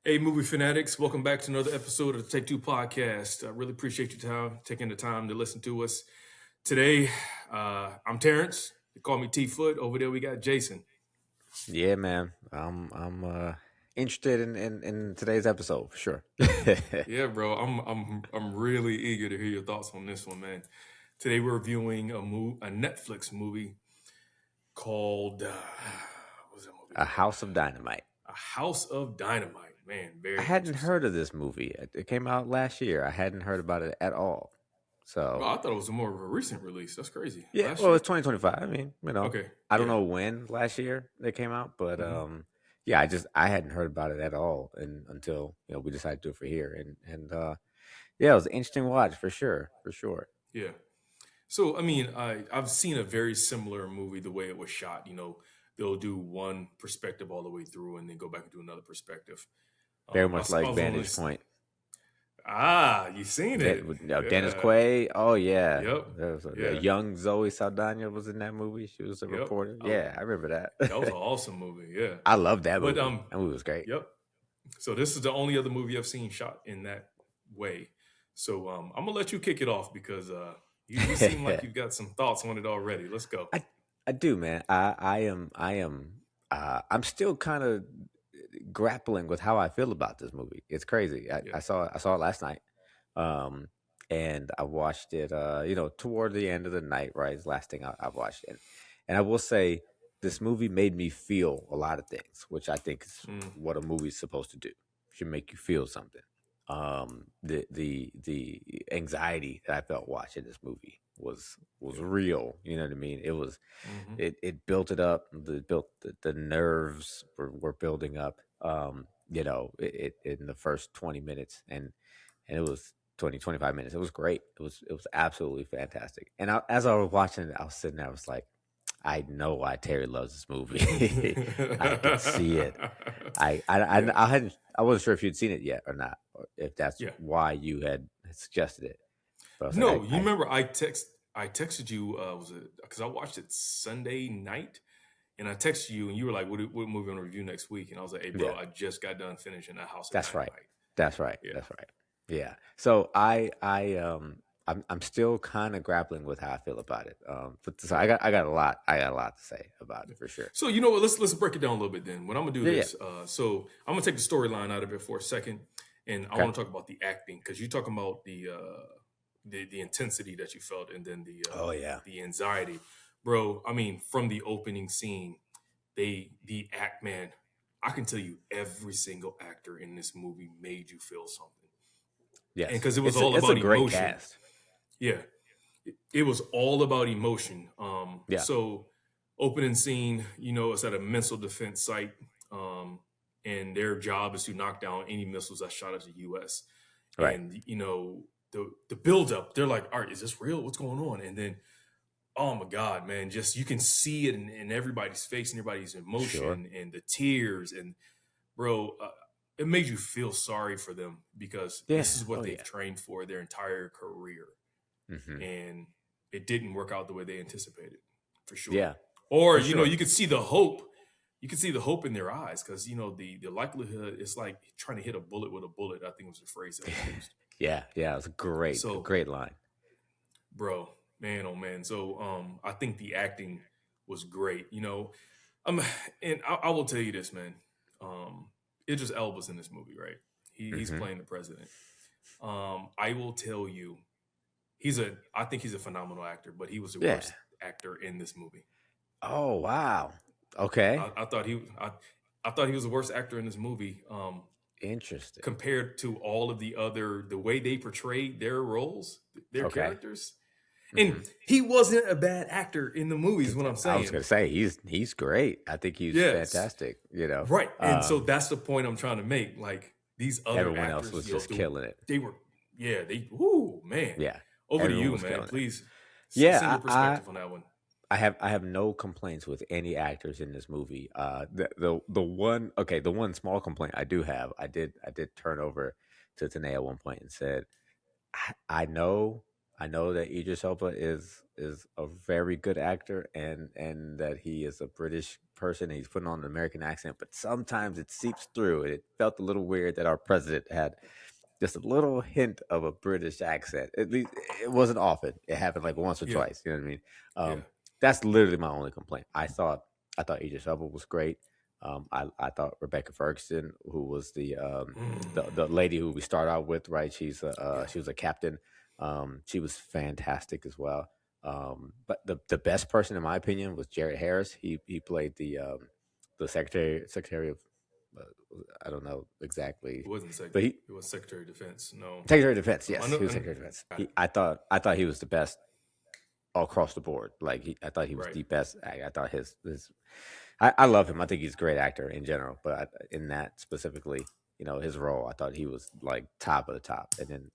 Hey, movie fanatics, welcome back to another episode of the Take Two podcast. I really appreciate your time, taking the time to listen to us. Today, I'm Terrence. They call me T Foot. Over there, we got Jason. Yeah, man. I'm interested in today's episode for sure. Yeah, bro, I'm really eager to hear your thoughts on this one, man. Today, we're reviewing a Netflix movie called what was that movie A called? House of Dynamite. A House of Dynamite. Man, I very hadn't interesting. heard of this movie. It came out last year. I hadn't heard about it at all. Bro, So I thought it was more of a recent release. That's crazy. yeah, Last well, year? it's 2025. I mean, Okay, I don't yeah. know when last year they came out, but hmm yeah, I hadn't heard about it at all, and until we decided to do it for here, and yeah, it was an interesting watch for sure, for sure. Yeah. So, I mean, I've seen a very similar movie the way it was shot. They'll do one perspective all the way through and then go back and do another perspective. Very I, much s- I like was on Vantage this. Point. You seen it? Dennis Yeah. Quaid. Oh yeah, Yep. there was a Yeah. young Zoe Saldana was in that movie. She was a Yep. reporter. I, Yeah, I remember that was an that. awesome movie. Yeah. I love that But movie. That movie was great. yep. So this is the only other movie I've seen shot in that way. So I'm gonna let you kick it off because you seem like you've got some thoughts on it already. Let's go. I I do, man. I'm still kind of grappling with how I feel about this movie. It's crazy. Yeah. I saw it last night. Um and I watched it toward the end of the night, right? It's the last thing I watched it. And I will say this movie made me feel a lot of things, which I think is Mm, what a movie's supposed to do. Should make you feel something. The anxiety that I felt watching this movie was yeah. real. You know what I mean? hmm It built it up. The nerves were building up. In the first 20 minutes, and it was 20 25 minutes. It was great. It was absolutely fantastic. And as I was watching it, I was sitting there. I was like, I know why Terry loves this movie. I can see it. Yeah. I wasn't sure if you'd seen it yet or not, or if that's Yeah. why you had suggested it. But I was No, like, you remember I texted you, was it because I watched it Sunday night and I texted you and you were like, what movie on review next week? And I was like, hey bro, yeah, I just got done finishing A House of that's right. Dynamite. That's right. Yeah. That's right. Yeah. So I'm still kind of grappling with how I feel about it. But so Yeah. I got a lot to say about Yeah. it for sure. So you know what? Let's break it down a little bit then. What I'm gonna do Yeah. Yeah. this. So I'm gonna take the storyline out of it for a second, and I Okay. want to talk about the acting because you're talking about the intensity that you felt, and then Oh yeah. the anxiety, bro. I mean, from the opening scene, the act man. I can tell you, every single actor in this movie made you feel something, and Yes. because it was all It's a about great emotion. cast. Yeah, it was all about emotion. Yeah. So opening scene, it's at a missile defense site, and their job is to knock down any missiles that shot at the U.S. Right. And the build up, they're like, "All right, is this real? What's going on?" And then, oh my God, man, just you can see it in everybody's face and everybody's Sure. emotion and the tears and bro. It made you feel sorry for them because this Yeah. is what Oh they've yeah. trained for their entire career Hmm. and it didn't work out the way they anticipated for sure. Yeah. Or For sure. you could see the hope. You could see the hope in their eyes because the likelihood is like trying to hit a bullet with a bullet. I think was the phrase that was used. Yeah. Yeah. It was a So, great line. bro, man, oh man. So, I think the acting was great. Um, and I will tell you this, man. Idris Elba's in this movie, right? He's Hmm. playing the president. I will tell you, I think he's a phenomenal actor, but he was the Yeah. worst actor in this movie. Oh wow. Okay. I thought I thought he was the worst actor in this movie. Interesting. Compared to all of the way they portrayed their roles, their Okay. characters, Hmm. and he wasn't a bad actor in the movies. What I'm I was saying, gonna say he's great. I think he's yes, fantastic. right. And so that's the point I'm trying to make. Like these other Everyone else actors, was just killing it. they were, yeah, whoo, man. Yeah. Over to Everyone you, was man. killing it. Please send Yeah, your perspective on that one. I have no complaints with any actors in this movie. The one small complaint I do have, I did turn over to Tanae at one point and said, I know I know that Idris Elba is a very good actor, and that he is a British person and he's putting on an American accent, but sometimes it seeps through. And it felt a little weird that our president had just a little hint of a British accent. At least it wasn't often. It happened like once or Yeah, twice. You know what I mean? yeah. That's literally my only complaint. I thought Idris Elba was great. I thought Rebecca Ferguson, who was the Mm, lady who we start out with, right? yeah. She was a captain. She was fantastic as well. But the best person, in my opinion, was Jared Harris. He played the secretary of uh, I don't know exactly, It wasn't sec. but he It was Secretary of Defense. No. Secretary of Defense. I Yes, know. he was Secretary of Defense. Got it. I thought he was the best all across the board. I thought he was Right. the best. I thought I love him. I think he's a great actor in general, but in that specifically, his role, I thought he was like top of the top. And then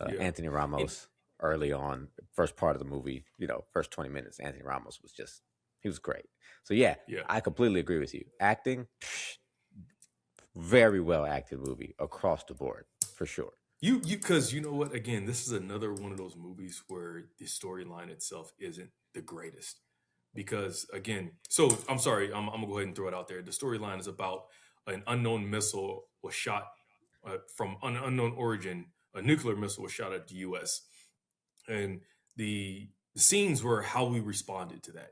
Yeah. Anthony And Ramos early on, first part of the movie, first 20 minutes, Anthony Ramos he was great. So yeah, yeah. I completely agree with you. Acting, very well acted movie across the board for sure. Because you know what? Again, this is another one of those movies where the storyline itself isn't the greatest. Because again, so I'm sorry, I'm gonna go ahead and throw it out there. The storyline is about an unknown missile was shot from an unknown origin. A nuclear missile was shot at the U.S. and the scenes were how we responded to that.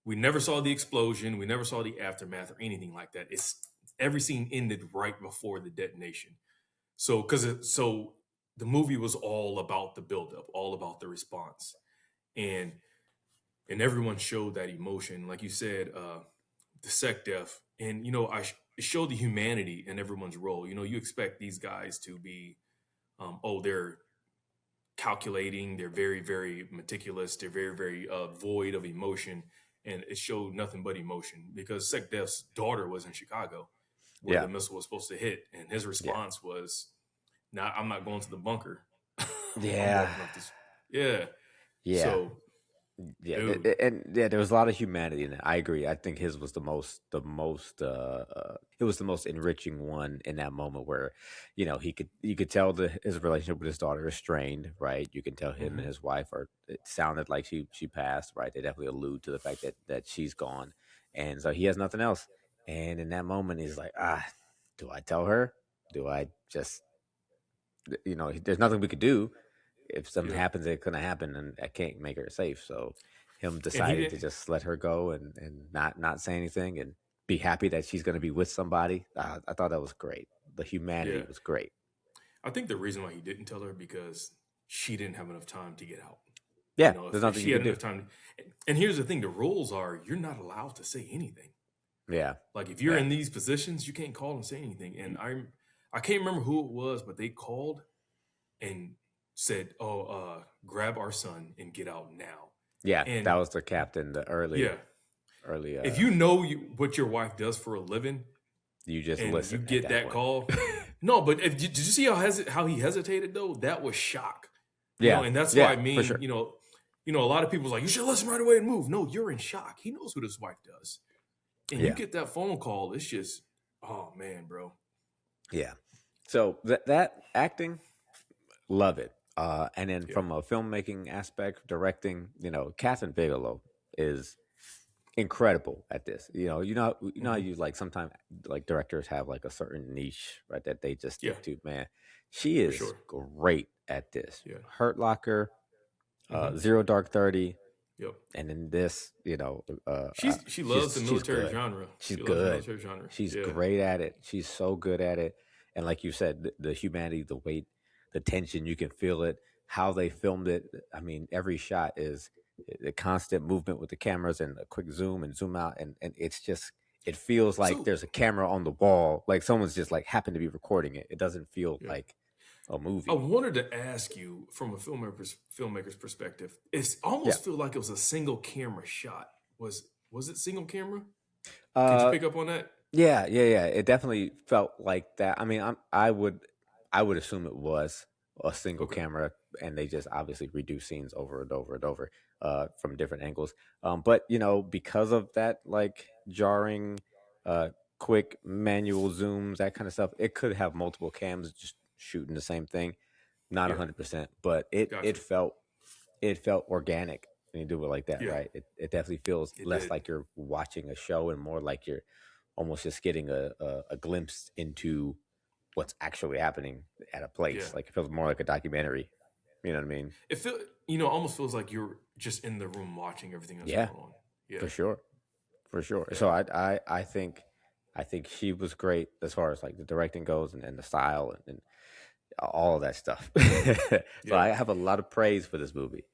We never saw the explosion. We never saw the aftermath or anything like that. It's every scene ended right before the detonation. So the movie was all about the buildup, all about the response, and and everyone showed that emotion, like you said, the sec def, and it showed the humanity in everyone's role. You expect these guys to be, they're calculating, they're very very meticulous, they're very very void of emotion, and it showed nothing but emotion because sec def's daughter was in Chicago, where Yeah, the missile was supposed to hit, and his yeah, response was, "Nah, I'm not going to the bunker. I'm yeah, walking up this." Yeah. yeah. So, Yeah, dude. and yeah, there was a lot of humanity in it. I agree. I think his was it was the most enriching one in that moment where, you could tell his relationship with his daughter is strained, right? You can tell him and Mhm. his wife it sounded like she passed, right? They definitely allude to the fact that she's gone, and so he has nothing else. And in that moment, he's like, do I tell her? Do I just, there's nothing we could do if something Yeah. happens, it couldn't happen, and I can't make her safe. So, him And he deciding to didn't. just let her go and not say anything and be happy that she's going to be with somebody, I thought that was great. The humanity Yeah. was great. I think the reason why he didn't tell her because she didn't have enough time to get out. Yeah, there's If nothing she you had can do. enough time, and here's the thing: the rules are you're not allowed to say anything. Yeah, Like if you're yeah, in these positions, you can't call and say anything. And I can't remember who it was, but they called and said, "Oh, grab our son and get out now." yeah. That And was the captain. The early, yeah, early. if you know what your wife does for a living, You just and you listen at get that that point. call. No, but did you see how he hesitated though? That was shock. Yeah, And that's why yeah, I for mean, sure. a lot of people's like, you should listen right away and move. No, you're in shock. He knows what his wife does. And you Yeah, get that phone call, it's just, oh man, bro. yeah. So that acting, love it. And then Yeah. from a filmmaking aspect, directing, Catherine Bigelow is incredible at this. How Hmm. you like sometimes like directors have like a certain niche, right, that they just Yeah, stick to. Man, she for is sure. great at this. Yeah. Hurt Locker, Hmm. Zero Dark 30, Yep. and in this, She loves the she's military good. genre. She's She loves the good. military genre. She's Yeah. great at it. She's so good at it. And like you said, the humanity, the weight, the tension, you can feel it. How they filmed it. I mean, every shot is the constant movement with the cameras and a quick zoom and zoom out, and it's just it feels like So there's a camera on the wall, like someone's just like happened to be recording it. It doesn't feel yeah. like a I movie. wanted to ask you from a filmmaker's perspective. It's Yeah. almost feel like it was a single camera shot. Was it single camera? Could you Uh pick up on that? Yeah, yeah, yeah. It definitely felt like that. I mean, I would assume it was a single Okay, camera, and they just obviously redo scenes over and over and over, from different angles. But because of that, like jarring, uh, quick manual zooms, that kind of stuff, it could have multiple cams just shooting the same thing. Not yeah, 100%, but it gotcha. felt it felt organic when you do it like that, Yeah, right? It definitely feels it less did. like you're watching a show and more like you're almost just getting a glimpse into what's actually happening at a Yeah, place. Like it feels more like a documentary. You know what I mean? it feel almost feels like you're just in the room watching everything that's Yeah, going on. Yeah, for sure, for sure. yeah, So I think she was great as far as like the directing goes and the style and all of that stuff. So yeah, I have a lot of praise for this movie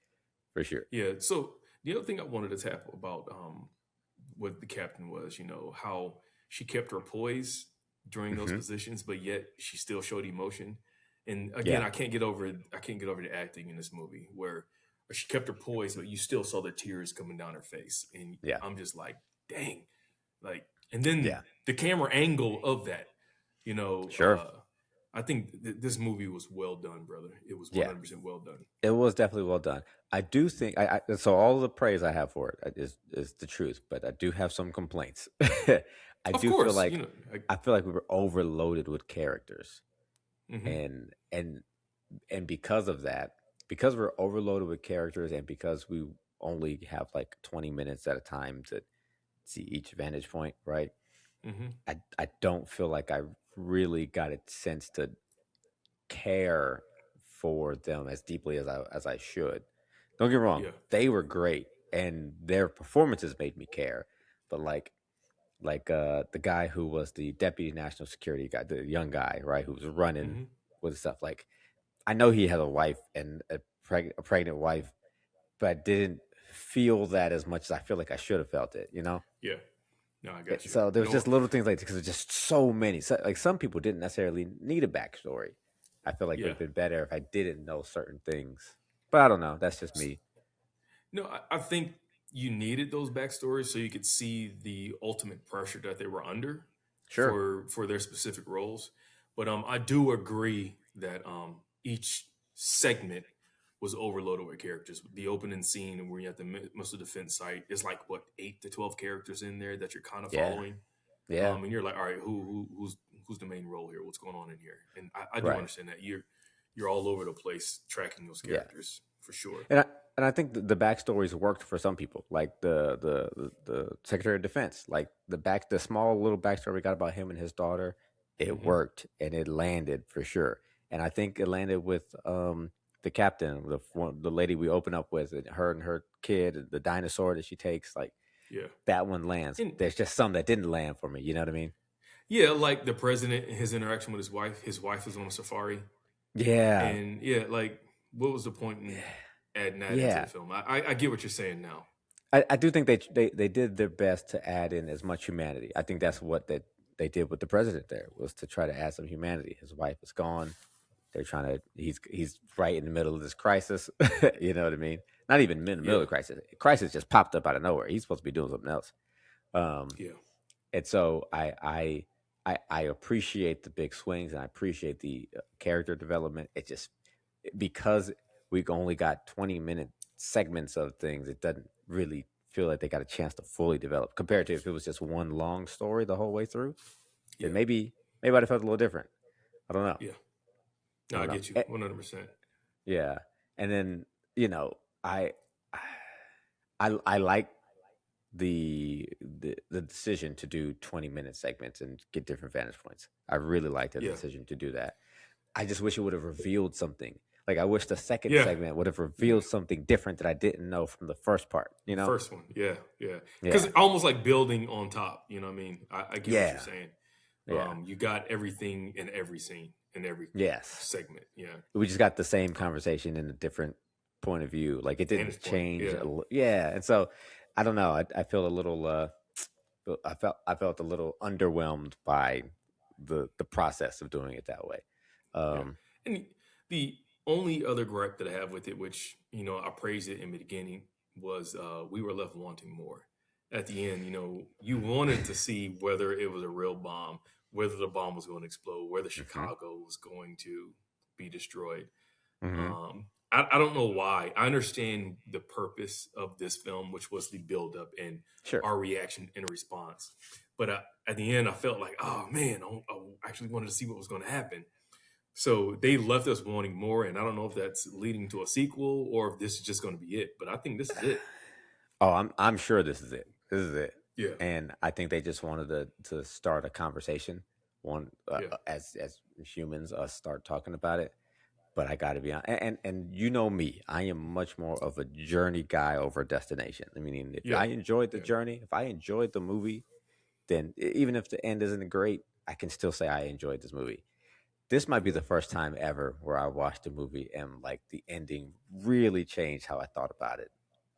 for sure. yeah. So the other thing I wanted to tap about what the captain was, how she kept her poise during those Hmm. positions, but yet she still showed emotion. And again, Yeah, I can't get over the acting in this movie where she kept her poise, but you still saw the tears coming down her face, and yeah, I'm just like, dang, like, and then yeah, the camera angle of that, you know, sure. uh, I think this movie was well done, brother. It was Yeah, 100% well done. it was definitely well done. I do think I so all the praise I have for it is the truth, but I do have some complaints. I Of do feel course, like I feel like we were overloaded with characters, mhm, and and because of that, because we're overloaded with characters, and because we only have like 20 minutes at a time to see each vantage point, right? mhm, I don't feel like I really got a sense to care for them as deeply as I should. Don't get me wrong, yeah, they were great and their performances made me care. But the guy who was the deputy national security guy, the young guy, right, who was running mhm, with stuff, like I know he had a wife and a pregnant wife, but I didn't feel that as much as I feel like I should have felt it, you know? yeah. No, I got you. So there was just little things like because there's just so many. So, like some people didn't necessarily need a backstory. I feel like it would Yeah. have been better if I didn't know certain things. But I don't know. That's just me. No, I think you needed those backstories so you could see the ultimate pressure that they were under Sure. for their specific roles. But I do agree that each segment was overloaded with characters. The opening scene where you're at the missile defense site is like what 8 to 12 characters in there that you're kind of Yeah. following, Yeah. and you're like, all right, who's the main role here? What's going on in here? And I do Right. understand that you're all over the place tracking those Yeah. characters for sure. And I think the backstories worked for some people, like the Secretary of Defense, like the small little backstory we got about him and his daughter. It Hmm. worked and it landed for sure. And I think it landed with the captain, the lady we open up with, and her kid, the dinosaur that she takes, like Yeah. that one lands. And There's just some that didn't land for me. You know what I mean? yeah, like the president and his interaction with his wife. His wife was on a safari, Yeah, and yeah, like what was the point in adding that into the yeah. film? I get what you're saying now. I do think they did their best to add in as much humanity. I think that's what they did with the president there was to try to add some humanity. His wife is gone. They're trying to he's right in the middle of this crisis. You know what I mean? Not even in the middle of Yeah, the crisis. Crisis just popped up out of nowhere. He's supposed to be doing something else. Um, yeah, and so I appreciate the big swings and I appreciate the character development. It just because we only got 20-minute segments of things, it doesn't really feel like they got a chance to fully develop compared to if it was just one long story the whole way through. Then yeah, maybe I'd have felt a little different. I don't know. yeah. I No, I don't know. get you 100%. Yeah, and then you know I I like the decision to do 20-minute segments and get different vantage points. I really like the Yeah, decision to do that. I just wish it would have revealed something. Like I wish the second yeah, segment would have yeah. revealed something different that I didn't know from the first part, you The know? first one, yeah, yeah. Because Yeah. almost like building on top. You know what I mean? I get what you're Yeah. saying. Yeah. You got everything in every scene in every Yes. segment. Yeah, We just got the same conversation in a different point of view. Like it didn't vantage point. change. Yeah, Yeah. And so I don't know. I feel a little I felt a little underwhelmed by the process of doing it that way. yeah. Um, And the only other gripe that I have with it, which I praised it in the beginning, was we were left wanting more. At the end, you wanted to see whether it was a real bomb, whether the bomb was going to explode, whether mhm, Chicago was going to be destroyed. mhm. I don't know why. I understand the purpose of this film, which was the buildup and Sure. our reaction and response. But at the end, I felt like, oh man, I actually wanted to see what was going to happen. So they left us wanting more, and I don't know if that's leading to a sequel or if this is just going to be it. But I think this is it. Oh, I'm sure this is it. This is it. Yeah, And I think they just wanted to start a conversation, one yeah, as humans us start talking about it. But I got to be honest, and you know me, I am much more of a journey guy over a destination. I mean, if yeah, I enjoyed the yeah, journey, if I enjoyed the movie, then even if the end isn't great, I can still say I enjoyed this movie. This might be yeah. the first time ever where I watched a movie and like the ending really changed how I thought about it.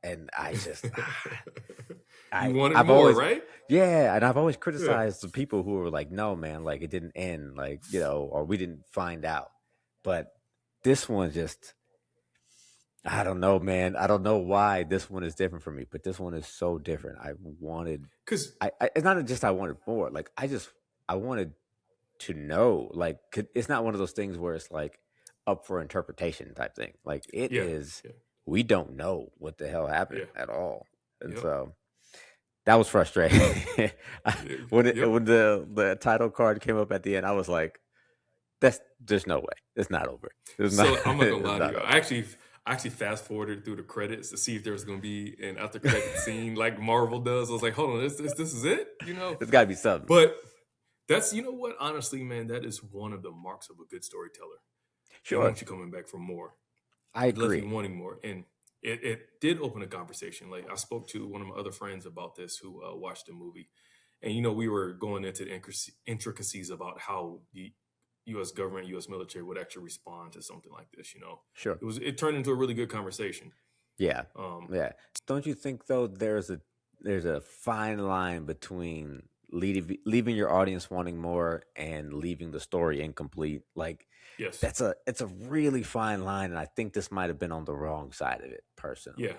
And I just You I wanted I've more, always right? yeah, and I've always Yeah. criticized the people who were like, "No, man, like it didn't end, like you know, or we didn't find out." But this one just, I don't know, man. I don't know why this one is different for me, but this one is so different. I wanted, Because, I it's not just I wanted more. Like I wanted to know. Like it's not one of those things where it's like up for interpretation type thing. Like it yeah, is, yeah, we don't know what the hell happened yeah, at all, and yep, so that was frustrating. yeah, yep. When the title card came up at the end, I was like, "That's there's no way. It's not over. It's not. So I'm not gonna It's lie to not you. over. I actually fast forwarded through the credits to see if there was gonna be an after credit scene like Marvel does. I was like, hold on, this is it, you know? It's got to be something." But that's you know what, honestly, man, that is one of the marks of a good storyteller. They Sure, want you coming back for more. I It left you agree. wanting more, and it did open a conversation. Like I spoke to one of my other friends about this who watched the movie, and we were going into the intricacies about how the U.S. government, U.S. military would actually respond to something like this. Sure. It turned into a really good conversation. Yeah. Um, Yeah. Don't you think though there's a fine line between leaving your audience wanting more and leaving the story incomplete? Like yes, it's a really fine line, and I think this might have been on the wrong side of it personally. yeah,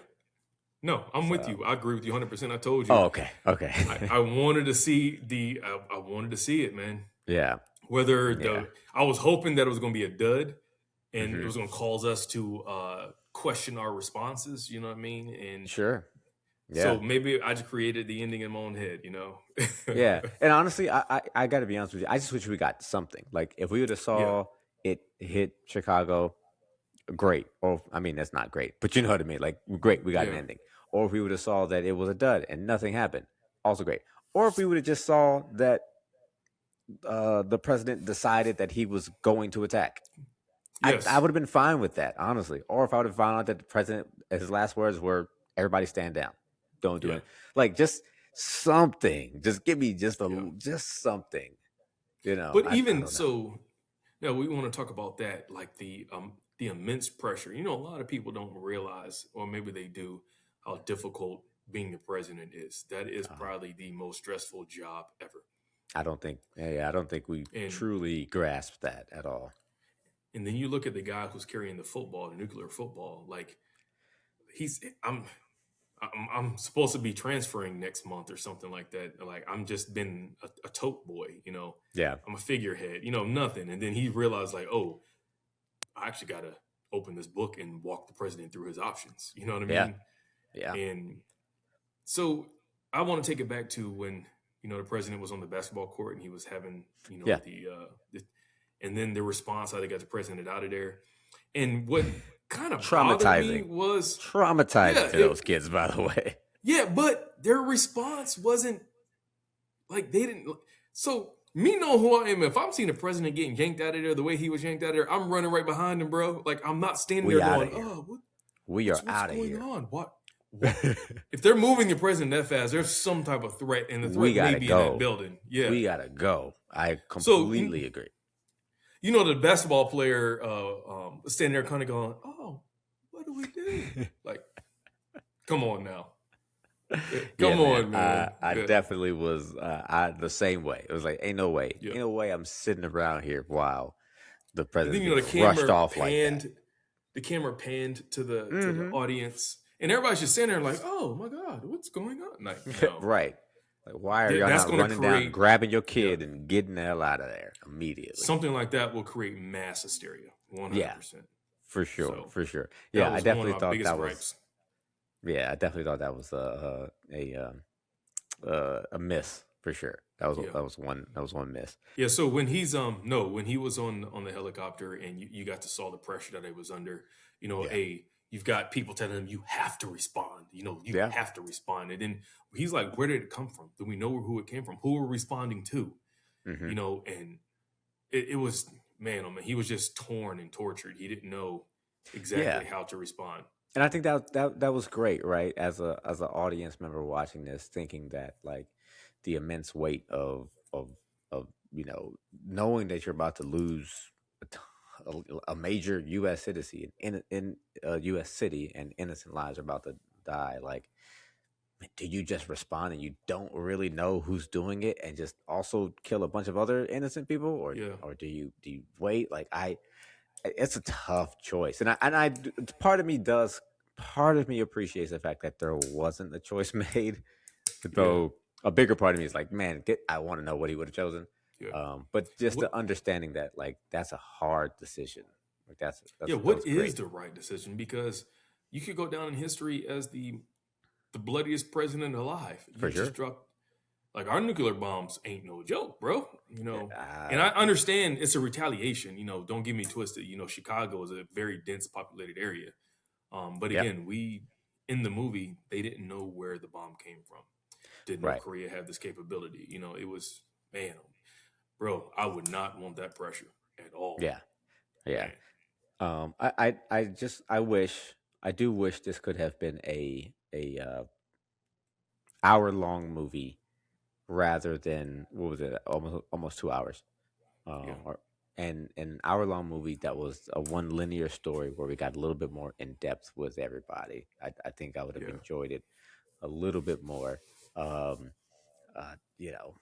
no, I'm with So you. I agree with you 100%. I told you, oh, okay. Okay. I wanted to see I wanted to see it, man. Yeah. Whether Yeah. the I was hoping that it was going to be a dud, and it Hmm. was going to cause us to question our responses. You know what I mean? And Sure. Yeah. so maybe I just created the ending in my own head. Yeah. And honestly, I gotta be honest with you. I just wish we got something. Like if we would have Yeah, saw it hit Chicago, great. Or I mean, that's not great, but you know what I mean. Like great, we got an yeah, ending. Or if we would have saw that it was a dud and nothing happened, also great. Or if we would have just saw that the president decided that he was going to attack, I yes, would have been fine with that, honestly. Or if I would have found out that the president, his last words were, "Everybody stand down, don't do yeah, it." Like just something. Just give me yeah. just something. You know, But I even don't know. so, yeah, we want to talk about that, like the immense pressure. A lot of people don't realize, or maybe they do, how difficult being the president is. That is Uh, probably the most stressful job ever. I don't think. Yeah, I don't think we And truly grasp that at all. and then you look at the guy who's carrying the football, the nuclear football. Like he's, I'm supposed to be transferring next month or something like that. Like I'm just been a tote boy. Yeah, I'm a figurehead. Nothing. And then he realized, like, oh, I actually got to open this book and walk the president through his options. You know what I yeah, mean? yeah, And so I want to take it back to when the president was on the basketball court and he was having yeah. and then the response how they got the president out of there. And what kind of bothered me Traumatizing, was, traumatizing yeah, to those kids. By the way. yeah, but their response wasn't like they didn't. So me know who I am. If I'm seeing the president getting yanked out of there the way he was yanked out of there, I'm running right behind him, bro. Like I'm not standing there We out going, of here. "Oh, We are what's out of going here. on? What?" If they're moving the president that fast, there's some type of threat, and the We threat may gotta be in that go. building. Yeah. We gotta go. I So completely agree. the basketball player standing there kind of going, "Oh, what do we do?" Like, come on now. Yeah, Come man. on, man. I Yeah. definitely was the same way. It was like, Yeah. ain't no way I'm sitting around here while the And then president's getting the crushed camera off like that. panned to the Hmm. audience, and everybody's just standing there like, "Oh my god, what's going on?" Like, no, Right. Like, why are y'all that's not going to running down, create, grabbing your yeah, kid, and getting the hell out of there immediately? something like that will create mass hysteria, one hundred Yeah, percent. for sure, So for sure. that Yeah, I was one definitely of my thought biggest that was. gripes. Yeah, I definitely thought that was a miss for sure. Yeah. That was one miss. Yeah, so when he's no, when he was on the helicopter and you got to saw the pressure that he was under, Yeah, you've got people telling him you have to respond, you yeah, have to respond. And then he's like, where did it come from? Do we know who it came from? Who are we responding to? hmm And it was, man, oh man, he was just torn and tortured. He didn't know yeah. exactly how to respond. And I think that was great, right? As an audience member watching this, thinking that like the immense weight of knowing that you're about to lose a, t- a major U.S. citizen in a U.S. city and innocent lives are about to die. Like, do you just respond and you don't really know who's doing it and just also kill a bunch of other innocent people, Yeah, or do you wait? Like, it's a tough choice, and part of me does, part of me appreciates the fact that there wasn't a choice made, yeah, though a bigger part of me is like, man, I want to know what he would have chosen. yeah. But just What the understanding that like that's a hard decision, like yeah, that what was is great the right decision? Because you could go down in history as the bloodiest president alive. You for just sure. dropped like our nuclear bombs ain't no joke, bro. And Uh, I understand it's a retaliation. Don't get me twisted. Chicago is a very dense populated area. But yeah, again, we in the movie they didn't know where the bomb came from. Did North right, Korea have this capability? It was man, bro. I would not want that pressure at all, yeah, yeah. man. I wish, I do wish this could have been a hour long movie rather than what was it, almost 2 hours, Yeah, or and an hour long movie that was a one linear story where we got a little bit more in depth with everybody. I think I would have yeah, enjoyed it a little bit more. Um, you know,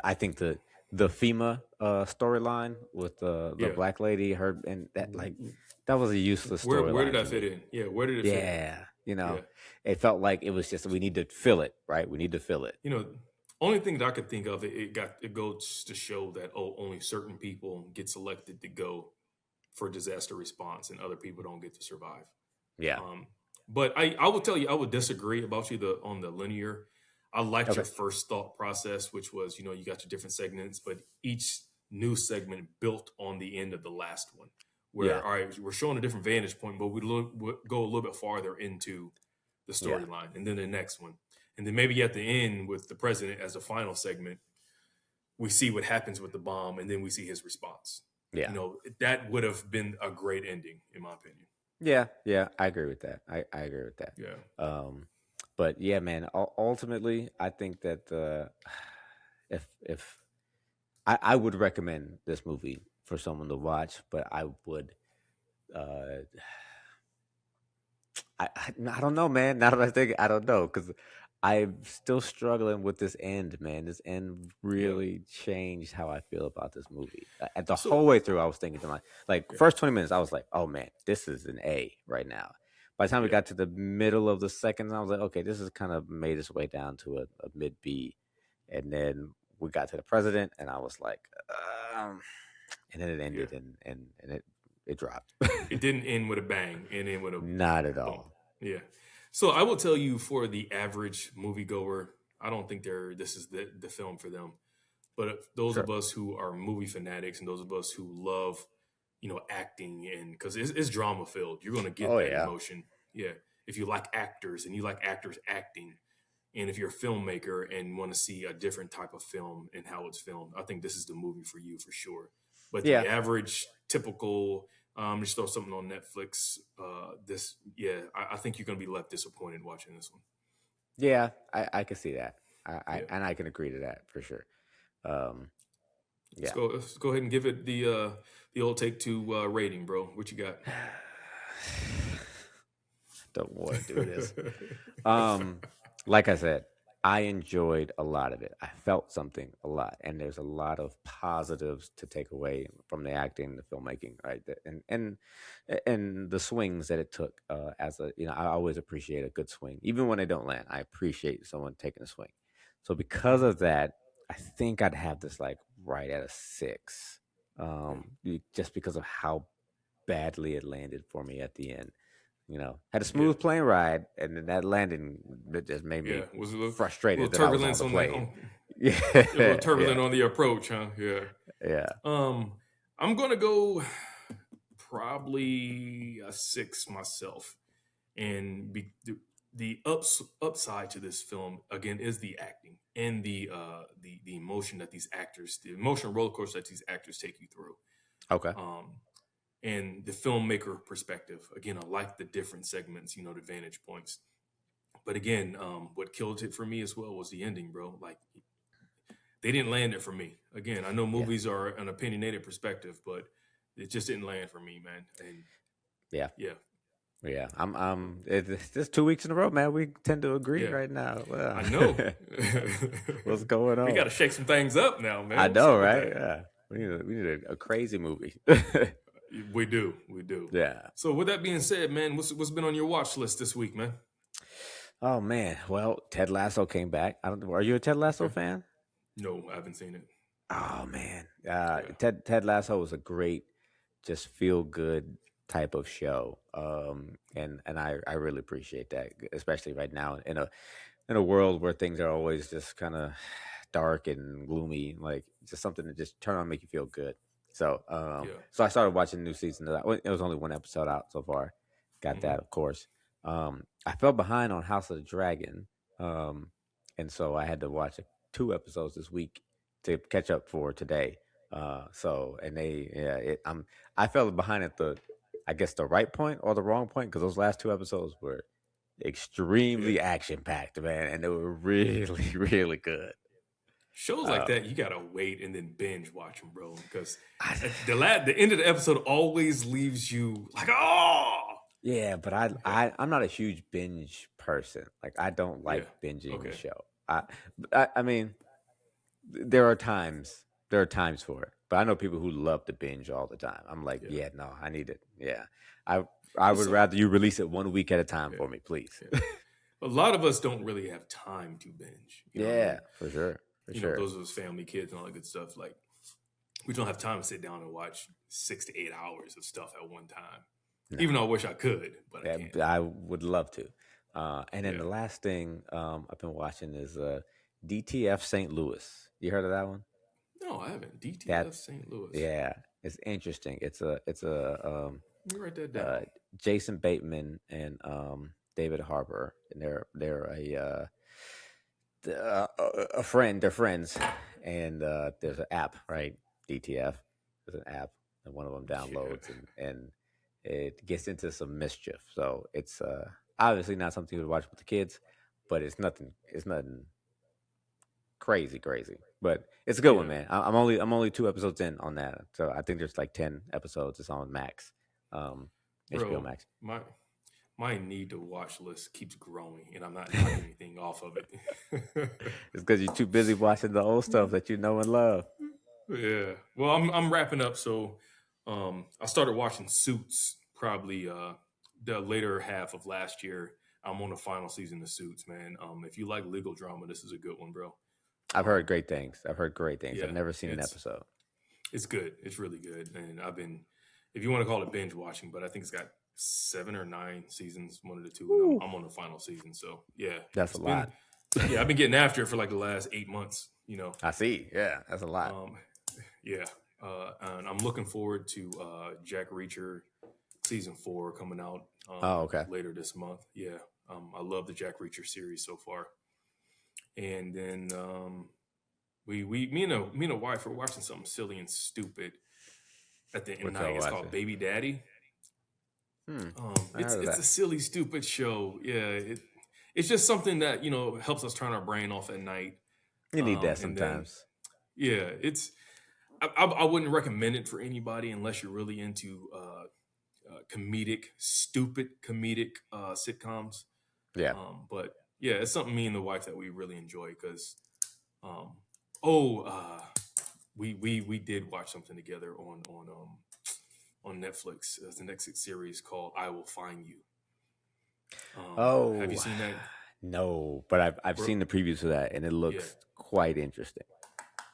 I think the FEMA storyline with the yeah. black lady, her, and that, like, that was a useless Where did storyline that to fit me. in? Yeah, where did it fit in? Yeah, Yeah. it felt like it was just we need to fill it, right? We need to fill it. Only thing that I could think of, it goes to show that only certain people get selected to go for disaster response, and other people don't get to survive. Yeah. Um, but I will tell you, I would disagree about you on the linear. I liked your Okay. first thought process, which was you got your different segments, but each new segment built on the end of the last one. Yeah. Where all right, we're showing a different vantage point, but we go a little bit farther into the Yeah. storyline, and then the next one, and then maybe at the end with the president as the final segment, we see what happens with the bomb, and then we see his response. Yeah. That would have been a great ending, in my opinion. Yeah. Yeah. I agree with that. I agree with that. Yeah, Um, but yeah, man. Ultimately, I think that if I would recommend this movie for someone to watch, but I would uh I don't know, man. Now that I think, I don't know, because I'm still struggling with this end, man. This end yeah. really changed how I feel about this movie. At the So whole way through, I was thinking to like, yeah, first 20 minutes, I was like, oh man, this is an A right now. By the time we yeah. got to the middle of the second, I was like, okay, this has kind of made its way down to a mid B, and then we got to the president, and I was like, um, and then it Yeah, ended, and it dropped. it didn't end with a bang. It ended with a Not at bump. all. Yeah. So I will tell you, for the average moviegoer, I don't think this is the film for them. But those of Sure. us who are movie fanatics and those of us who love, acting, and because it's drama filled, you're going to get Oh that yeah. emotion. Yeah. If you like actors and you like actors acting, and if you're a filmmaker and want to see a different type of film and how it's filmed, I think this is the movie for you for sure. But the Yeah. average, typical, just throw something on Netflix. Yeah, I think you're going to be left disappointed watching this one. Yeah, I can see that. Yeah, And I can agree to that for sure. Um, let's yeah. go. Let's go ahead and give it the old take two rating, bro. What you got? Don't want to do this. Um, like I said, I enjoyed a lot of it. I felt something a lot, and there's a lot of positives to take away from the acting, the filmmaking, right? And the swings that it took. As a, I always appreciate a good swing, even when they don't land. I appreciate someone taking a swing. So because Mhm. of that, I think I'd have this like right at a 6. Yeah, Just because of how badly it landed for me at the end. Had a yeah, smooth plane ride, and then that landing, it just made me yeah. Was a little frustrated that I was on turbulence the on that plane. A little Yeah, yeah, turbulent on the approach, huh? Yeah. yeah. Um, I'm gonna go probably a 6 myself, and upside to this film again is the acting and the emotion that these actors, the emotional roller coaster that these actors take you through. Okay. Um, and the filmmaker perspective. Again, I like the different segments, the vantage points. But again, what killed it for me as well was the ending, bro. Like they didn't land it for me. Again, I know Yeah, movies are an opinionated perspective, but it just didn't land for me, man. And yeah, yeah, yeah. It's just 2 weeks in a row, man. We tend to agree yeah, right now. I know. What's going We got on? to shake some things up now, I man. What's know, up with right? that? Yeah, we need a crazy movie. We do. Yeah. So with that being said, man, what's been on your watch list this week, man? Oh man. Well, Ted Lasso came back. I don't. Are you a Ted Lasso Okay. fan? No, I haven't seen it. Oh man. Yeah, Ted Lasso was a great, just feel good type of show. And I really appreciate that, especially right now in a world where things are always just kind of dark and gloomy, like just something to just turn on, make you feel good. yeah. So I started watching the new season of that. Well, it was only one episode out so far. Got Hmm. that, of course. I fell behind on House of the Dragon, um, and so I had to watch 2 episodes this week to catch up for today. And I fell behind at I guess the right point or the wrong point because those last 2 episodes were Yeah. extremely action packed, man, and they were really, really good. Shows like Uh, that, you gotta wait and then binge watch them, bro. Because I, at the end of the episode always leaves you like, oh, yeah, but yeah, I'm not a huge binge person. Like I don't yeah, like binging a okay, show. I mean, there are times for it, but I know people who love to binge all the time. I'm like, yeah. yeah, no, I need it. Yeah, I I It's would some, rather you release it 1 week at a time yeah, for me, please. yeah. A lot of us don't really have time to binge. You know what I Yeah, mean? for sure. Those of us family, kids, and all that good stuff. Like we don't have time to sit down and watch 6 to 8 hours of stuff at one time. No. Even though I wish I could, but I Yeah, can't. I would love to. And then Yeah. the last thing I've been watching is DTF St. Louis. You heard of that one? No, I haven't. DTF That St. Louis. yeah, it's interesting. It's Let me write that uh, down. Jason Bateman and David Harbour, and they're a friend. They're friends, and there's an app, right? DTF. There's an app, and one of them Yeah. downloads, and it gets into some mischief. So it's obviously not something you would watch with the kids, but it's nothing crazy, crazy. But it's a good one, Yeah. man. I'm only 2 episodes in on that, so I think there's like 10 episodes. It's on Max, um, HBO Bro, Max. my need to watch list keeps growing and I'm not knocking anything off of it. It's because you're too busy watching the old stuff that you know and love. Yeah. Well, I'm wrapping up, so I started watching Suits probably the later half of last year. I'm on the final season of Suits, man. If you like legal drama, this is a good one, bro. I've heard Um, great things. I've heard great things. I've yeah, never seen an it's episode. it's good. It's really good, and I've been, if you want to call it binge watching, but I think it's got 7 or 9 seasons, one of the two, and Woo. I'm on the final season. So yeah, That's a it's been, lot. yeah, I've been getting after it for like the last 8 months. I see. Yeah, that's a lot. Um, yeah, and I'm looking forward to Jack Reacher season 4 coming out Oh, okay. later this month. Yeah, I love the Jack Reacher series so far, and then we me and a wife are watching something silly and stupid at the What y'all night. It's called watching? Baby Daddy. Hmm. I It's heard of it's a that. silly, stupid show. Yeah, it's just something that helps us turn our brain off at night. You need that And then sometimes. yeah, I wouldn't recommend it for anybody unless you're really into comedic, stupid comedic sitcoms. Yeah. But yeah, it's something me and the wife that we really enjoy because um, oh, we did watch something together on Netflix. There's a Netflix series called "I Will Find You." Have you Oh seen that, no, but I've bro? seen the previews for that, and it Yeah, looks quite interesting.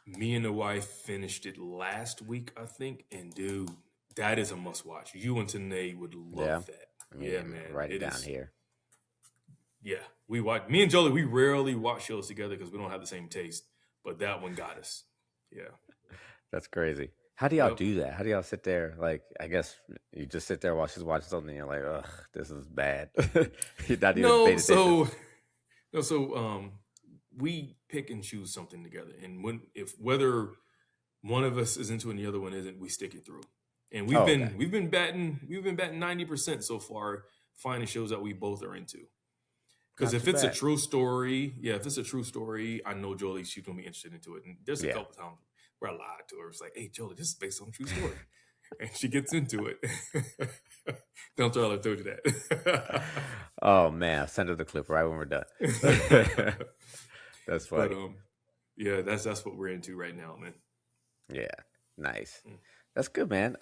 me and the wife finished it last week, I think, and dude, that is a must watch. You and Tanae would Yeah. love that. I Yeah, mean, man, write it it down is. here. Yeah, we watch. Me and Jolie, we rarely watch shows together because we don't have the same taste. but that one got us. Yeah. That's crazy. How do y'all Yep. do that? How do y'all sit there? Like, I guess you just sit there watching something, and you're like, ugh, this is bad. You're not even No, paying attention. so no, so we pick and choose something together, and when if whether one of us is into it and the other one isn't, we stick it through. And Oh, okay. we've been batting 90% so far, finding shows that we both are into. Because Not if too it's a bad. true story, yeah, if it's a true story, I know Jolie, she's gonna be interested into it. And there's a Yeah. couple times where I lied to her. It's like, hey Jolie, this is based on a true story. And she gets into it. Don't tell her I told you that. Oh man, send her the clip right when we're done. That's But funny. yeah, that's what we're into right now, man. Yeah, nice. Mm. That's good, man.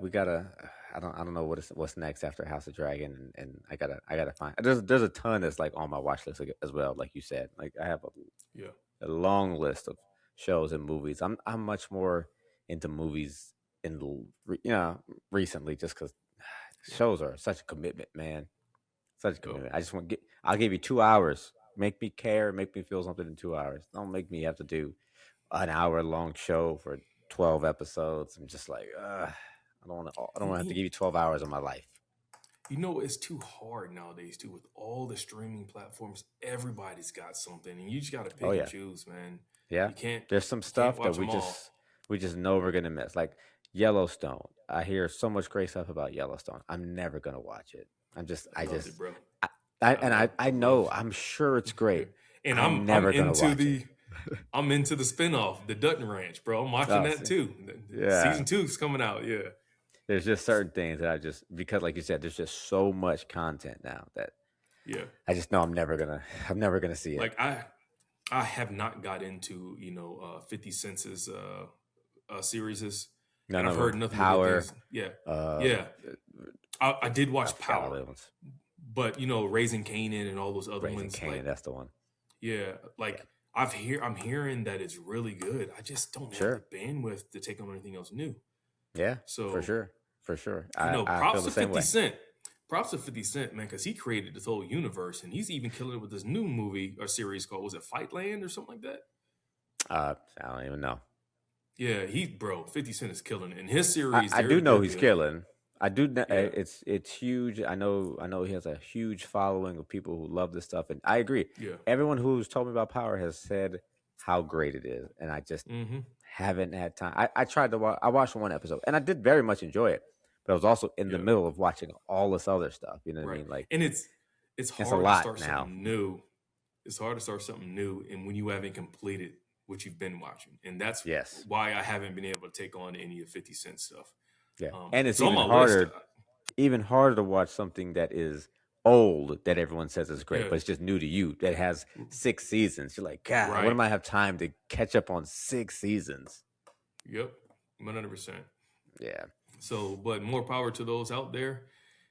We gotta. I don't know what's next after House of Dragon, and I gotta find. There's a ton that's like on my watch list as well. Like you said, like I have Yeah. a long list of shows and movies. I'm much more into movies recently, just because Yeah. shows are such a commitment, man. Such a Yep. commitment. I just want to get. I'll give you 2 hours. Make me care. Make me feel something in 2 hours. Don't make me have to do an hour long show for 12 episodes. I'm just like, I don't want to. I don't And want to have to give you 12 hours of my life. you know, it's too hard nowadays too with all the streaming platforms. Everybody's got something, and you just got to Oh pick and yeah, choose, man. yeah. You can't There's some you can't stuff that watch them all. we just know we're gonna miss. Like Yellowstone. I hear so much great stuff about Yellowstone. I'm never gonna watch it. I loved it, bro. I, I I know. loved I'm sure it's great. it. And I'm I'm never gonna into watch it. the I'm into the spinoff, the Dutton Ranch, bro. I'm watching Oh, that see, too. yeah. Season 2 is coming out. Yeah, There's just certain things that I just because, like you said, there's just so much content now that yeah. I just know I'm never gonna see it. Like I have not got into 50 Cent's series, None and I've of heard them. nothing but good Power, things. Yeah, uh, yeah. I did I watch forgot all the Power, other ones. but Raising Kanan and all those other Raising ones, like Canaan, that's the one. yeah, Yeah, like I'm hearing that it's really good. I just don't have the sure. bandwidth to take on anything else new. Yeah, for So sure, for sure. I feel props the to same 50 way. Cent. Props to 50 Cent, man, because he created this whole universe, and he's even killing it with this new movie or series called, was it Fightland or something like that? I don't even know. Yeah, bro, 50 Cent is killing it. And his I, series, I do know they're he's good. killing. I do. Yeah, It's huge. I know he has a huge following of people who love this stuff, and I agree. yeah. Everyone who's told me about Power has said how great it is, and I just Mm-hmm. haven't had time. I tried to watch. I watched one episode, and I did very much enjoy it, but I was also in the Yeah, middle of watching all this other stuff. You know what I right. mean? Like And it's it's a hard to lot start now. something new. It's hard to start something new, and when you haven't completed what you've been watching, and that's Yes. why I haven't been able to take on any of 50 Cent stuff. Yeah, and it's It's on my list. even harder to watch something that is old that everyone says is great, Yeah, but it's just new to you that has 6 seasons. You're like, God, when right. am I have time to catch up on 6 seasons? Yep, 100%. Yeah, So, but more power to those out there.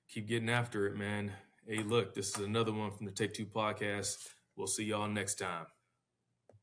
Keep getting after it, man. Hey, look, this is another one from the Take Two podcast. We'll see y'all next time.